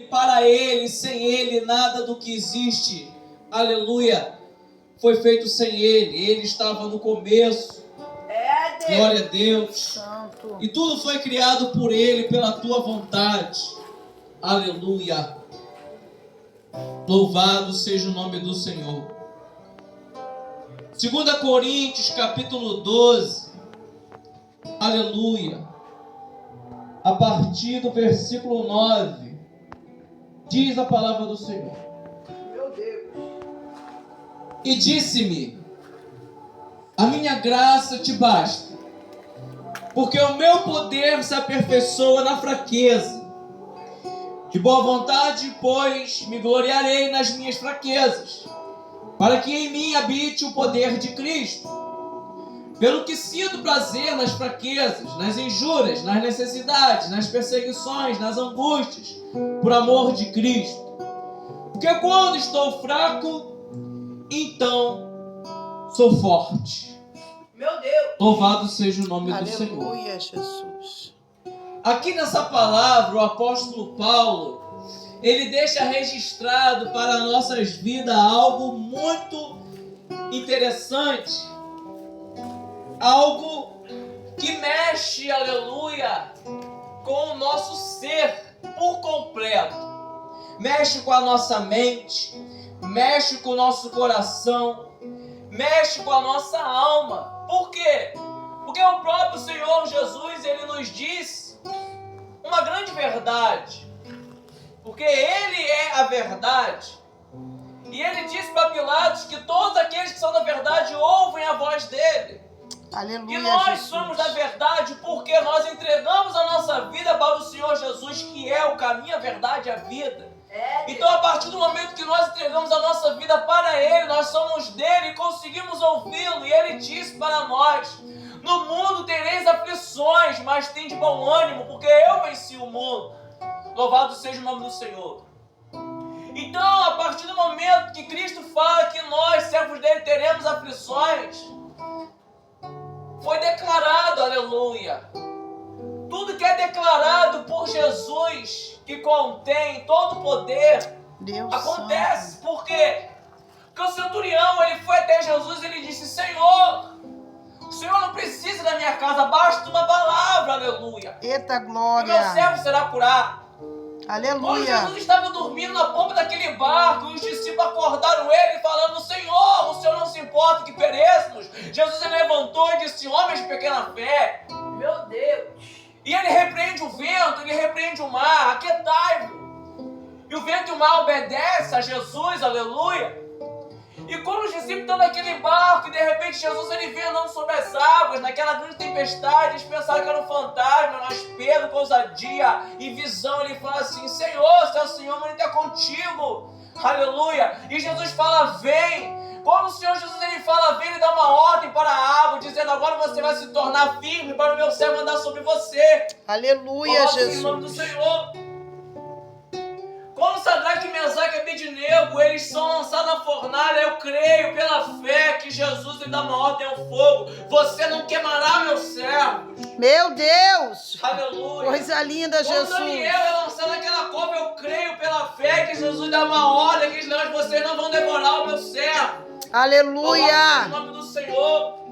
Para Ele, sem Ele, nada do que existe, aleluia, foi feito sem Ele. Ele estava no começo, glória a Deus, Santo. e tudo foi criado por Ele, pela tua vontade, aleluia. Louvado seja o nome do Senhor. 2 Coríntios, capítulo 12, aleluia, a partir do versículo 9, diz a palavra do Senhor. Meu Deus. E disse-me: a minha graça te basta, porque o meu poder se aperfeiçoa na fraqueza. De boa vontade, pois, me gloriarei nas minhas fraquezas, para que em mim habite o poder de Cristo. Pelo que sinto prazer nas fraquezas, nas injúrias, nas necessidades, nas perseguições, nas angústias, por amor de Cristo. Porque quando estou fraco, então sou forte. Meu Deus. Louvado seja o nome do Senhor. Aleluia, Jesus. Aqui nessa palavra, o apóstolo Paulo, ele deixa registrado para nossas vidas algo muito interessante. Algo que mexe, aleluia, com o nosso ser por completo. Mexe com a nossa mente, mexe com o nosso coração, mexe com a nossa alma. Por quê? Porque o próprio Senhor Jesus, ele nos diz uma grande verdade. Porque Ele é a verdade. E Ele disse para Pilatos que todos aqueles que são da verdade ouvem a voz dele. Aleluia, E nós Jesus. somos da verdade porque nós entregamos a nossa vida para o Senhor Jesus, que é o caminho, a verdade e a vida. Então, a partir do momento que nós entregamos a nossa vida para Ele, nós somos dele e conseguimos ouvi-lo. E Ele disse para nós: no mundo tereis aflições, mas tem de bom ânimo, porque eu venci o mundo. Louvado seja o nome do Senhor. Então, a partir do momento que Cristo fala que nós, servos dele, teremos aflições, foi declarado, aleluia. Tudo que é declarado por Jesus, que contém todo o poder, Deus acontece. Santo. Por quê? Porque o centurião, ele foi até Jesus e ele disse: Senhor, o Senhor não precisa da minha casa, basta uma palavra, aleluia. Eita E meu glória. servo será curado. Quando Aleluia. Jesus estava dormindo na pomba daquele barco, e os discípulos acordaram ele, falando: Senhor, o Senhor não se importa que perecemos. Jesus ele levantou e disse: homens de pequena fé. Meu Deus. E ele repreende o vento, ele repreende o mar, aquietai-vos. E o vento e o mar obedecem a Jesus, aleluia. E quando os discípulos estão naquele barco, e de repente Jesus ele vem andando sobre as águas, naquela grande tempestade, eles pensaram que era um fantasma, mas Pedro, com ousadia e visão, ele fala assim: Senhor, se é o Senhor, mas ele está contigo, aleluia. E Jesus fala: vem. Quando o Senhor Jesus ele fala: vem, ele dá uma ordem para a água, dizendo: agora você vai se tornar firme para o meu servo andar sobre você. Aleluia, Louvado seja o nome do Jesus. Senhor. Quando Sadraque, Mesaque e Abednego, eles são lançados na fornalha, eu creio pela fé que Jesus lhe dá uma ordem ao fogo: você não queimará meus servos. Meu Deus. Aleluia. Coisa linda, Quando Jesus. Daniel é lançado naquela cova, eu creio pela fé que Jesus dá uma ordem: que os vocês não vão devorar o meu servo. Louvado seja o Aleluia. nome do Senhor.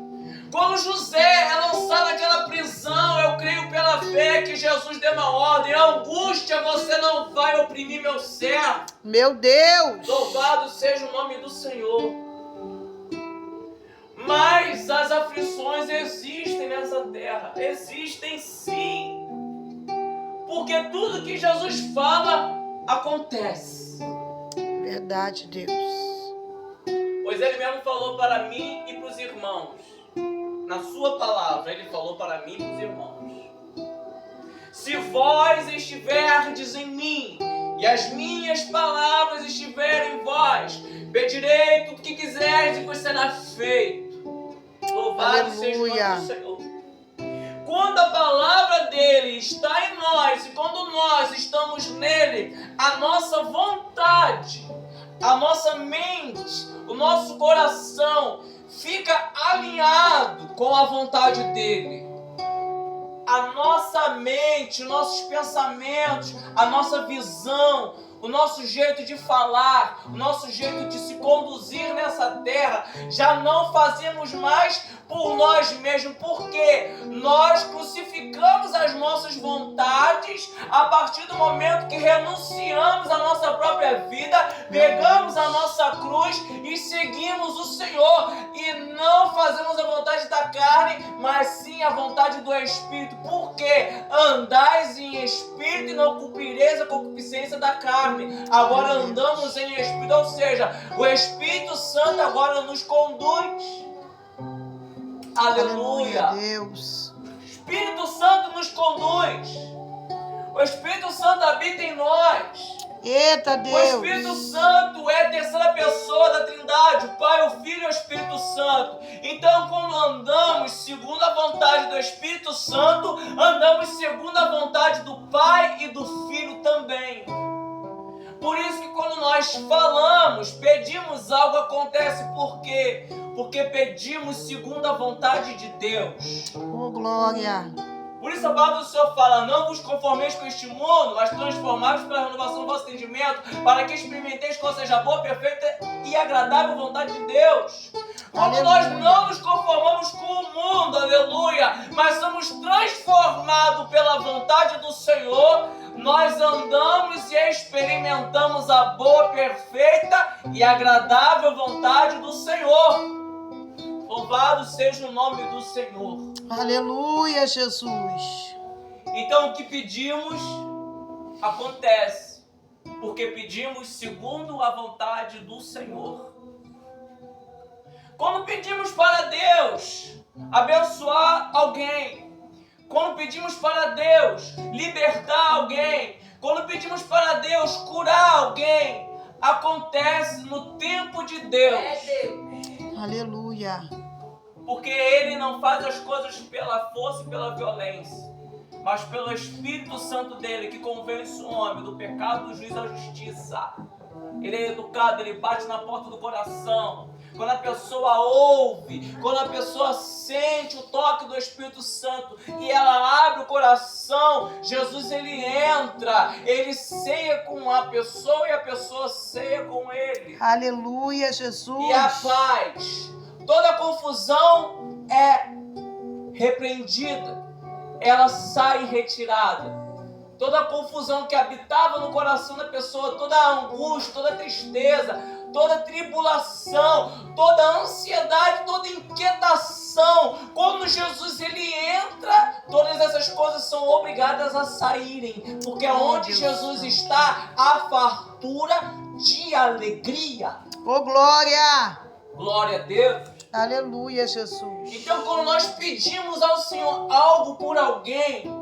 Quando José é lançado naquela prisão, eu creio pela fé que Jesus deu uma ordem: angústia, você não vai oprimir meu servo. Meu Deus. Louvado seja o nome do Senhor. Mas as aflições existem nessa terra. Existem sim. Porque tudo que Jesus fala, acontece. Verdade, Deus. Pois Ele mesmo falou para mim e para os irmãos. Na sua palavra, Ele falou para mim e para os irmãos: se vós estiverdes em mim e as minhas palavras estiverem em vós, pedirei tudo o que quiseres e vos será feito. Louvado seja o nome do Senhor. Quando a palavra dele está em nós e quando nós estamos nele, a nossa vontade, a nossa mente, o nosso coração fica alinhado com a vontade dele. a nossa mente, nossos pensamentos, a nossa visão, o nosso jeito de falar, o nosso jeito de se conduzir nessa terra, já não fazemos mais por nós mesmos, porque nós crucificamos as nossas vontades a partir do momento que renunciamos à nossa própria vida, pegamos a nossa cruz e seguimos o Senhor, e não fazemos a vontade da carne, mas sim a vontade do Espírito, porque andais em Espírito e não cumprireis a concupiscência da carne. Agora andamos em Espírito, ou seja, o Espírito Santo agora nos conduz. Aleluia. Deus. O Espírito Santo nos conduz. O Espírito Santo habita em nós. Eita, Deus. O Espírito Santo é a terceira pessoa da Trindade, o Pai, o Filho e o Espírito Santo. Então, quando andamos segundo a vontade do Espírito Santo, andamos segundo a vontade do Pai e do Filho também. Por isso que quando nós falamos, pedimos algo, acontece. Por quê? Porque pedimos segundo a vontade de Deus. Oh, glória. Por isso a palavra do Senhor fala: não vos conformeis com este mundo, mas transformai-vos pela renovação do vosso entendimento, para que experimenteis qual seja a boa, perfeita e agradável vontade de Deus. Quando nós não nos conformamos com o mundo, aleluia, mas somos transformados pela vontade do Senhor, nós andamos e experimentamos a boa, perfeita e agradável vontade do Senhor. Louvado seja o nome do Senhor. Aleluia, Jesus. Então o que pedimos acontece, porque pedimos segundo a vontade do Senhor. Quando pedimos para Deus abençoar alguém, quando pedimos para Deus libertar alguém, quando pedimos para Deus curar alguém, acontece no tempo de Deus. Aleluia. Porque Ele não faz as coisas pela força e pela violência, mas pelo Espírito Santo dele, que convence o homem do pecado, do juízo e da justiça. Ele é educado, ele bate na porta do coração. Quando a pessoa ouve, quando a pessoa sente o toque do Espírito Santo e ela abre o coração, Jesus ele entra, ele ceia com a pessoa e a pessoa ceia com ele. Aleluia, Jesus. E a paz, toda confusão é repreendida, ela sai em retirada. Toda a confusão que habitava no coração da pessoa, toda a angústia, toda a tristeza, toda a tribulação, toda a ansiedade, toda a inquietação, quando Jesus ele entra, todas essas coisas são obrigadas a saírem, porque onde Jesus está, há fartura de alegria. Oh, glória. Glória a Deus. Aleluia, Jesus. Então, quando nós pedimos ao Senhor algo por alguém,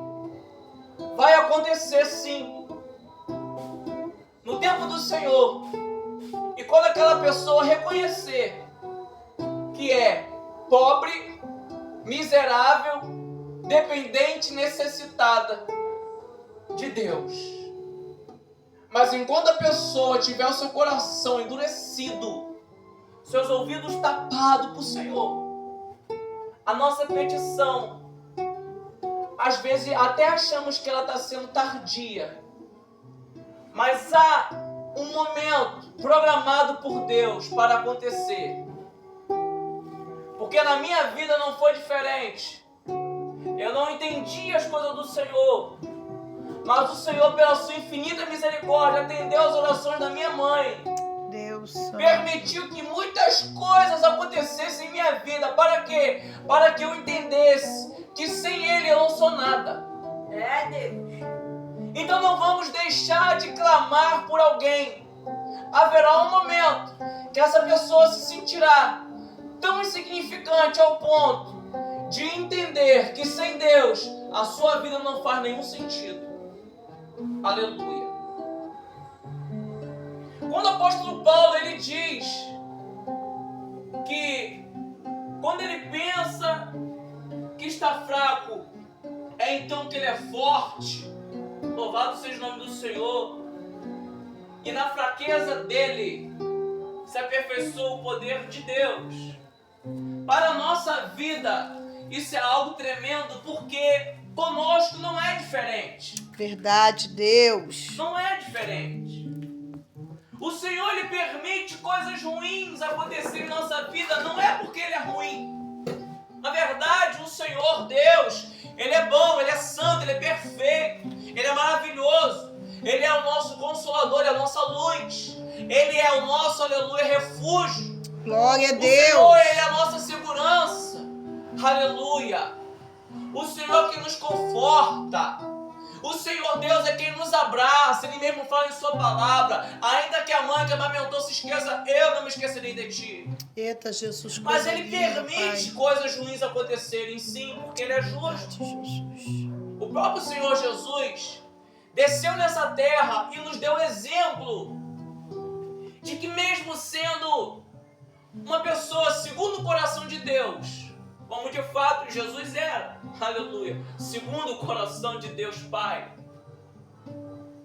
vai acontecer sim, no tempo do Senhor. E quando aquela pessoa reconhecer que é pobre, miserável, dependente, necessitada de Deus. Mas enquanto a pessoa tiver o seu coração endurecido, seus ouvidos tapados para o Senhor, a nossa petição, às vezes até achamos que ela está sendo tardia, mas há um momento programado por Deus para acontecer. Porque na minha vida não foi diferente. Eu não entendi as coisas do Senhor, mas o Senhor, pela sua infinita misericórdia, atendeu as orações da minha mãe. Deus Permitiu que muitas coisas acontecessem em minha vida. Para quê? Para que eu entendesse que sem Ele eu não sou nada. É, Deus. Então não vamos deixar de clamar por alguém. Haverá um momento que essa pessoa se sentirá tão insignificante ao ponto de entender que sem Deus a sua vida não faz nenhum sentido. Aleluia. Quando o apóstolo Paulo ele diz que quando ele pensa que está fraco, é então que ele é forte. Louvado seja o nome do Senhor. E na fraqueza dele se aperfeiçoa o poder de Deus. Para a nossa vida, isso é algo tremendo, porque conosco não é diferente. Verdade, Deus. Não é diferente. O Senhor, Ele permite coisas ruins acontecerem em nossa vida, não é porque Ele é ruim. Na verdade, o Senhor Deus, Ele é bom, Ele é santo, Ele é perfeito, Ele é maravilhoso. Ele é o nosso consolador, Ele é a nossa luz. Ele é o nosso, aleluia, refúgio. Glória a O Deus. Senhor, Ele é a nossa segurança. Aleluia. O Senhor que nos conforta. O Senhor Deus é quem nos abraça. Ele mesmo fala em sua palavra: ainda que a mãe que amamentou se esqueça, eu não me esquecerei de ti. Eita, Jesus. Mas coisa Ele linda, permite Pai. coisas ruins acontecerem, sim, porque Ele é justo. Jesus. O próprio Senhor Jesus desceu nessa terra e nos deu exemplo de que, mesmo sendo uma pessoa segundo o coração de Deus, como de fato Jesus era, aleluia, segundo o coração de Deus Pai,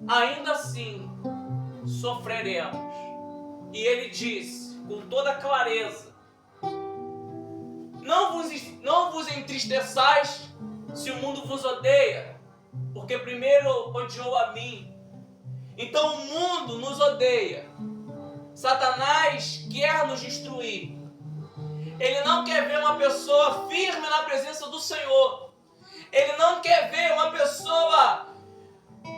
ainda assim sofreremos. E Ele disse com toda clareza: não vos entristeçais se o mundo vos odeia, porque primeiro odiou a mim. Então o mundo nos odeia. Satanás quer nos destruir. Ele não quer ver uma pessoa firme na presença do Senhor. Ele não quer ver uma pessoa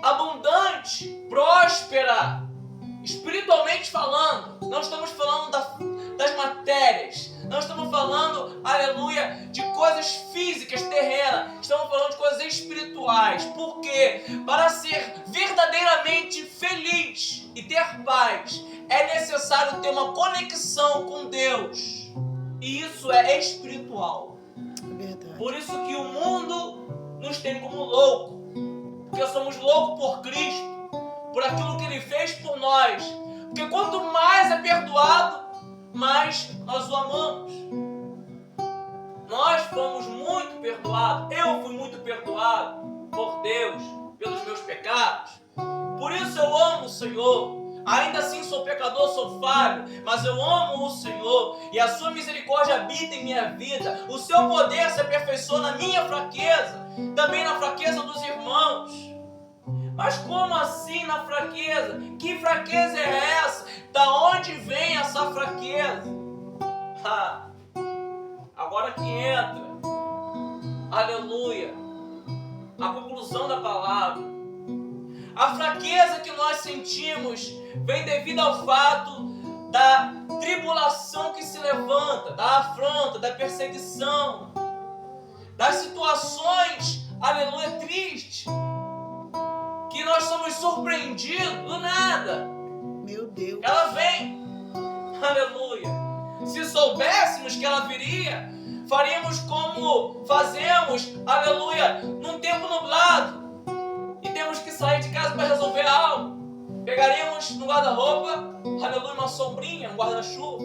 abundante, próspera, espiritualmente falando. Não estamos falando das matérias. Não estamos falando, aleluia, de coisas físicas, terrenas. Estamos falando de coisas espirituais. Por quê? Para ser verdadeiramente feliz e ter paz, é necessário ter uma conexão com Deus. E isso é espiritual. Verdade. Por isso que o mundo nos tem como louco. Porque somos loucos por Cristo, por aquilo que Ele fez por nós. Porque quanto mais é perdoado, mais nós o amamos. Nós fomos muito perdoados. Eu fui muito perdoado por Deus, pelos meus pecados. Por isso eu amo o Senhor. Ainda assim sou pecador, sou falho, mas eu amo o Senhor e a sua misericórdia habita em minha vida. O seu poder se aperfeiçoa na minha fraqueza, também na fraqueza dos irmãos. Mas como assim na fraqueza? Que fraqueza é essa? Da onde vem essa fraqueza? Agora que entra, aleluia, a conclusão da palavra. A fraqueza que nós sentimos vem devido ao fato da tribulação que se levanta, da afronta, da perseguição, das situações, aleluia, tristes, que nós somos surpreendidos do nada. Meu Deus. Ela vem, aleluia. Se soubéssemos que ela viria, faríamos como fazemos, aleluia, num tempo nublado. Temos que sair de casa para resolver algo. Pegaríamos no guarda-roupa, aleluia, uma sombrinha, um guarda-chuva,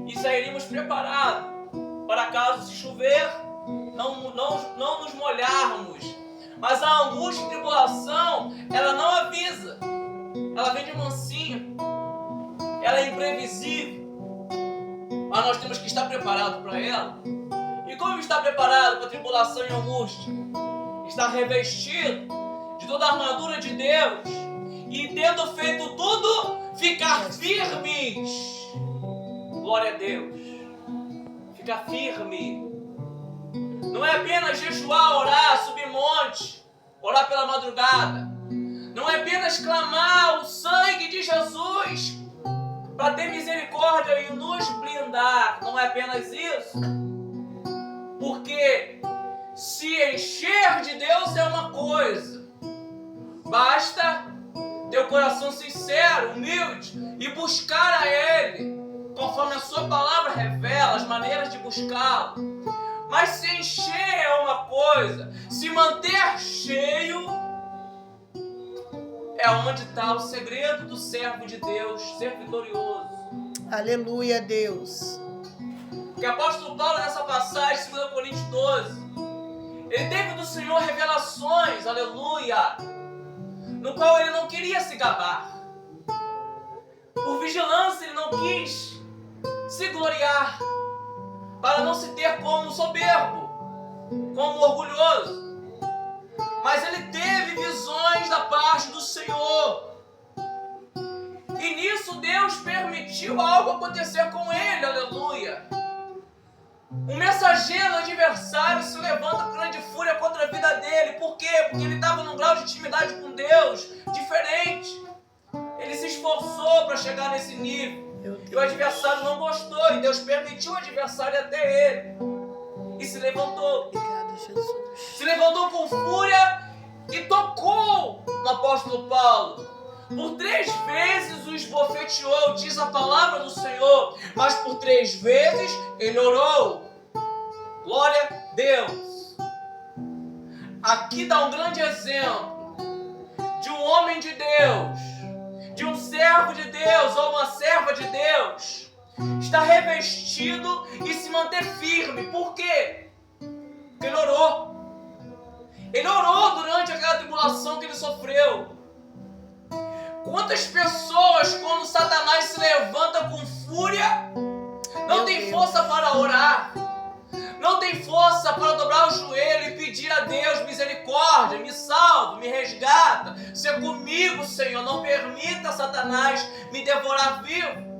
e sairíamos preparados para caso se chover, não nos molharmos. Mas a angústia e tribulação, ela não avisa. Ela vem de mansinho. Ela é imprevisível. Mas nós temos que estar preparados para ela. E como estar preparado para a tribulação e a angústia? Estar revestido de toda a armadura de Deus e, tendo feito tudo, ficar firmes. Glória a Deus. Ficar firme. Não é apenas jejuar, orar, subir monte, orar pela madrugada. Não é apenas clamar o sangue de Jesus para ter misericórdia e nos blindar. Não é apenas isso. Porque se encher de Deus é uma coisa. Basta ter o coração sincero, humilde e buscar a Ele, conforme a sua palavra revela as maneiras de buscá-lo. Mas se encher é uma coisa, se manter cheio é onde está o segredo do servo de Deus ser vitorioso. Aleluia, Deus. Porque o apóstolo Paulo, nessa passagem, 2 Coríntios 12, ele teve do Senhor revelações, aleluia, no qual ele não queria se gabar. Por vigilância, ele não quis se gloriar, para não se ter como soberbo, como orgulhoso. Mas ele teve visões da parte do Senhor. E nisso Deus permitiu algo acontecer com ele, aleluia. Um mensageiro adversário se levanta com grande fúria contra a vida dele. Por quê? Porque ele estava num grau de intimidade com Deus diferente. Ele se esforçou para chegar nesse nível. E o adversário não gostou. E Deus permitiu o adversário ir até ele. E se levantou. Obrigada, Jesus. Se levantou com fúria e tocou no apóstolo Paulo. Por 3 vezes o esbofeteou, diz a palavra do Senhor. Mas por 3 vezes ele orou. Glória a Deus. Aqui dá um grande exemplo de um homem de Deus, de um servo de Deus ou uma serva de Deus, estar revestido e se manter firme. Por quê? Porque ele orou. Ele orou durante aquela tribulação que ele sofreu. Quantas pessoas, quando Satanás se levanta com fúria, não tem força para orar, não tem força para dobrar o joelho e pedir a Deus misericórdia, me salva, me resgata, seja comigo, Senhor, não permita Satanás me devorar vivo.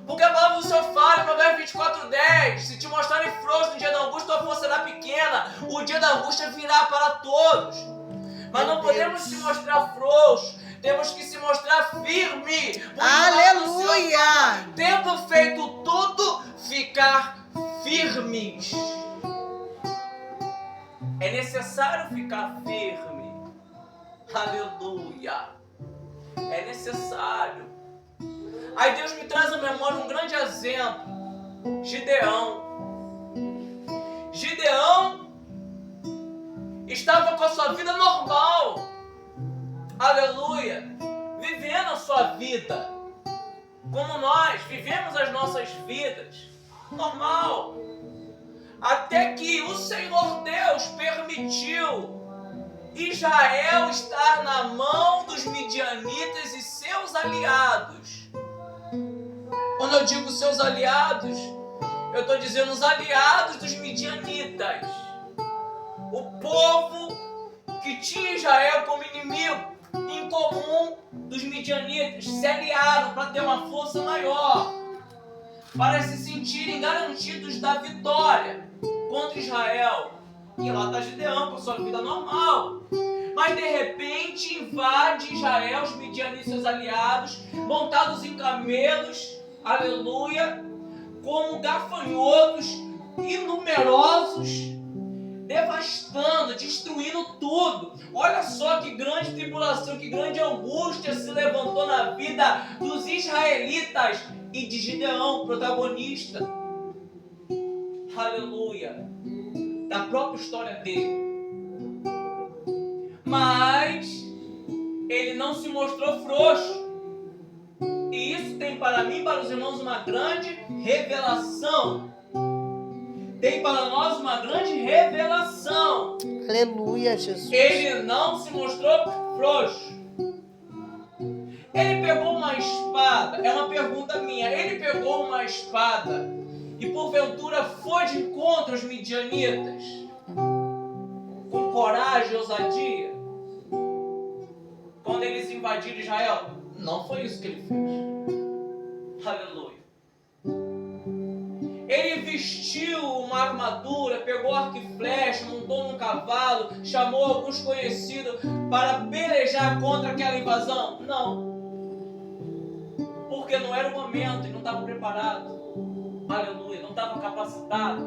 Porque a palavra do Senhor fala em Provérbios 24:10, se te mostrarem frouxo no dia da angústia, tua força será pequena, o dia da angústia virá para todos. Mas não podemos se mostrar frouxos, temos que se mostrar firme. Aleluia! Tendo feito tudo, ficar firmes. É necessário ficar firme. Aleluia. É necessário. Aí Deus me traz à memória um grande exemplo. Gideão. Gideão estava com a sua vida normal. Aleluia. Vivendo a sua vida. Como nós vivemos as nossas vidas. Normal. Até que o Senhor Deus permitiu Israel estar na mão dos midianitas e seus aliados. Quando eu digo seus aliados, eu estou dizendo os aliados dos midianitas. O povo que tinha Israel como inimigo em comum dos midianitas se aliaram para ter uma força maior, para se sentirem garantidos da vitória contra Israel. E lá está Gideão com a sua vida normal. Mas de repente invade Israel os midianitas e seus aliados, montados em camelos, aleluia, como gafanhotos inumerosos, devastando, destruindo tudo. Olha só que grande tribulação, que grande angústia se levantou na vida dos israelitas e de Gideão, protagonista, aleluia, da própria história dele. Mas ele não se mostrou frouxo. E isso tem para mim e para os irmãos uma grande revelação. Tem para nós uma grande revelação. Aleluia, Jesus. Ele não se mostrou frouxo. Ele pegou uma espada. É uma pergunta minha. Ele pegou uma espada e porventura foi de encontro aos midianitas com coragem e ousadia quando eles invadiram Israel? Não foi isso que ele fez. Aleluia. Ele vestiu uma armadura, pegou arco e flecha, montou num cavalo, chamou alguns conhecidos para pelejar contra aquela invasão? Não. Porque não era o momento e não estava preparado. Aleluia. Não estava capacitado.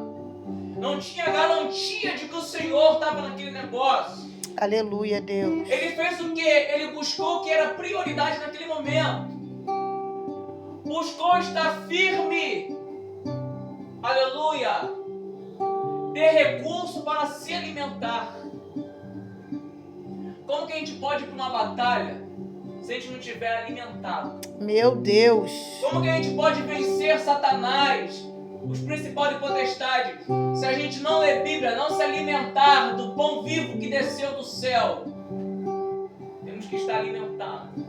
Não tinha garantia de que o Senhor estava naquele negócio. Aleluia, Deus. Ele fez o quê? Ele buscou o que era prioridade naquele momento. Buscou estar firme. Aleluia. Ter recurso para se alimentar. Como que a gente pode ir para uma batalha se a gente não estiver alimentado? Meu Deus. Como que a gente pode vencer Satanás, os principais potestades, se a gente não ler Bíblia, não se alimentar do pão vivo que desceu do céu? Temos que estar alimentados.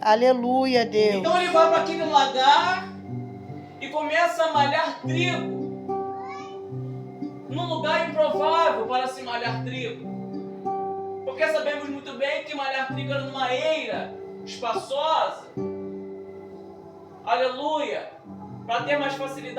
Aleluia, Deus. Então ele vai para aquele lagar e começa a malhar trigo. Num lugar improvável para se malhar trigo. Porque sabemos muito bem que malhar trigo era numa eira espaçosa. Aleluia. Para ter mais facilidade